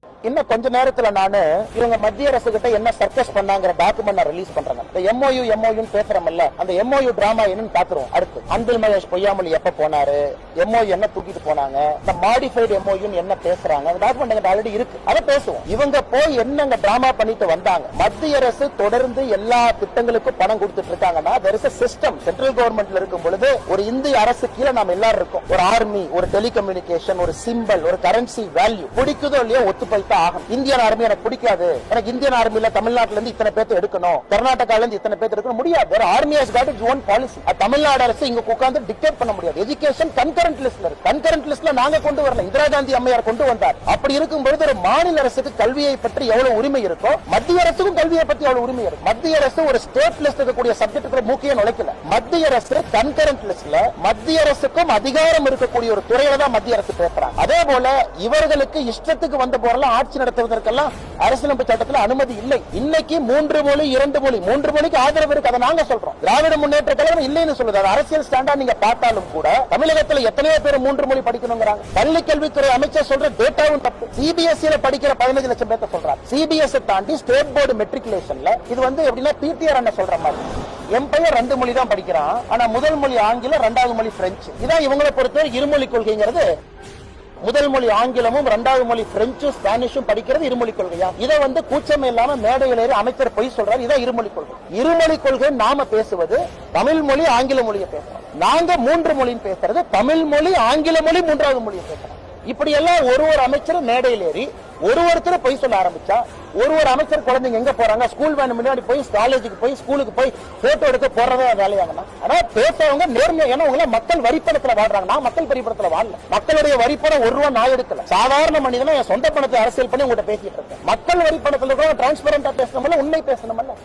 இன்னும் கொஞ்ச நேரத்துல நானு இவங்க மத்திய அரசு கிட்ட என்ன சர்க்கஸ் பண்ணாங்கிற டாக்குமெண்ட் ரிலீஸ் பண்றாங்க. இந்த எம்ஓயு பேசுறோம்ல, அந்த எம்ஓயு டிராமா என்னன்னு பாத்துருவோம். அடுத்து அன்பில் மகேஷ் பொய்யாமொழி எப்ப போனாரு, எம்ஓயு என்ன தூக்கிட்டு போனாங்க, இந்த மாடிஃபைடு எம்ஓயு என்ன பேசுறாங்க, அந்த டாக்குமெண்ட் ஆல்ரெடி இருக்கு, அதை பேசுவோம். இவங்க போய் என்னங்க டிராமா பண்ணிட்டு வந்தாங்க. மத்திய அரசு தொடர்ந்து எல்லா திட்டங்களுக்கும் பணம் கொடுத்துட்டு இருக்காங்கன்னா there is a system. Central கவர்மெண்ட்ல இருக்கும் பொழுது ஒரு இந்திய அரசு கீழே நாம எல்லாரும் இருக்கோம். ஒரு ஆர்மி, ஒரு டெலிகம்யூனிகேஷன், ஒரு சிம்பிள், ஒரு கரன்சி வேல்யூ பிடிக்குதோ இல்லையோ ஒத்துப்பை ஆகும். இந்தியன் ஆர்மி எனக்கு பிடிக்காது, எனக்கு இந்தியன் ஆர்மில தமிழ்நாட்டுல இருந்து இத்தனை பேர் எடுக்கணும், கர்நாடகால இருந்து இத்தனை பேர் எடுக்கணும் முடியாது. Army has got its own policy. Tamil Nadu அரசு இங்க உட்கார்ந்து டிக்டேட் பண்ண முடியாது. எஜுகேஷன் கன்கரண்ட் லிஸ்ட்ல இருக்கு. கன்கரண்ட் லிஸ்ட்ல நாங்க கொண்டு வரல, இந்திரா காந்தி அம்மையார் கொண்டு வந்தார். அப்படி இருக்கும் பொழுது ஒரு மாநில அரசுக்கு கல்வியை பற்றி எவ்வளவு உரிமை இருக்கோ மத்திய அரசுக்கும் கல்வியை பற்றி எவ்வளவு உரிமை இருக்கு. மத்திய அரசு ஒரு ஸ்டேட் லிஸ்ட் இருக்கக்கூடிய சப்ஜெக்ட் முக்கிய நுழைக்கல. மத்திய அரசு கன்கரண்ட் லிஸ்ட்ல மத்திய அரசுக்கும் அதிகாரம் இருக்கக்கூடிய ஒரு துறையில தான் மத்திய அரசு பேசுறாங்க. அதே போல இவர்களுக்கு இஷ்டத்துக்கு வந்த போறலாம் ஆட்சி நடத்துவதற்கெல்லாம் அரசியலமைப்பு சட்டத்தில் அனுமதி இல்லை. இன்னைக்கு 3 மொழி 2 மொழி 3 மொழிக்கு ஆதரவு இருக்கு. அதை நாங்க சொல்றோம். திராவிட முன்னேற்ற கழகம் இல்லைன்னு சொல்லுது. அரசியல் ஸ்டாண்டா நீங்க பார்த்தாலும் கூட தமிழகத்தில் எத்தனையோ பேர் 3 மொழி படிக்கணுங்கிறாங்க. பள்ளி கல்வித்துறை அமைச்சர் சொல்ற டேட்டாவும் தப்பு. சிபிஎஸ்இ படிக்கிற 15 லட்சம் பேர் சொல்றாங்க. சிபிஎஸ்இ தாண்டி ஸ்டேட் போர்டு மெட்ரிகுலேஷன்ல இது எப்படின்னா பிடிஆர் என்ன சொல்ற மாதிரி என் பையன் 2 மொழி தான் படிக்கிறான். ஆனா முதல் மொழி ஆங்கிலம், 2வது மொழி பிரெஞ்சு. இதான் இவங்களை பொறுத்தவரை இருமொழி கொள்கைங்கிறது. முதல் மொழி ஆங்கிலமும் 2வது மொழி பிரெஞ்சும் ஸ்பானிஷும் படிக்கிறது இருமொழி கொள்கையா? இதை கூச்சமே இல்லாம மேடையில் ஏறி அமைச்சர் பொய் சொல்றாரு. இதான் இருமொழி கொள்கை. இருமொழி கொள்கை நாம பேசுவது தமிழ் மொழி ஆங்கில மொழியை பேசுறோம். நாங்க 3 மொழியும் பேசுறது தமிழ் மொழி ஆங்கில மொழி 3வது மொழியை பேசுறோம். இப்படி எல்லாம் ஒரு அமைச்சர் மேடையில் ஏறி ஒருத்தர் பொய் சொல்ல ஆரம்பிச்சா ஒரு அமைச்சர் குழந்தைங்க எங்க போறாங்க, ஸ்கூல் வேன் முன்னாடி போய் காலேஜுக்கு போய் ஸ்கூலுக்கு போய் போட்டோ எடுக்க போறதே வேலையாகணும். ஆனா பேசுறவங்க நேர்மையா, ஏன்னா உங்களை மக்கள் வரிப்பணத்துல வாழ்றாங்க. நான் மக்கள் வரிப்பணத்துல வாழல. மக்களுடைய வரிப்பணம் 1 ரூபா நான் எடுக்கல. சாதாரண மனிதனா என் சொந்த பணத்தை அரசியல் பண்ணி உங்கள்கிட்ட பேசிட்டு இருக்கேன். மக்கள் வரிப்பணத்துல கூட டிரான்ஸ்பரண்டா பேசணும்ல, உண்மை பேசணும்ல.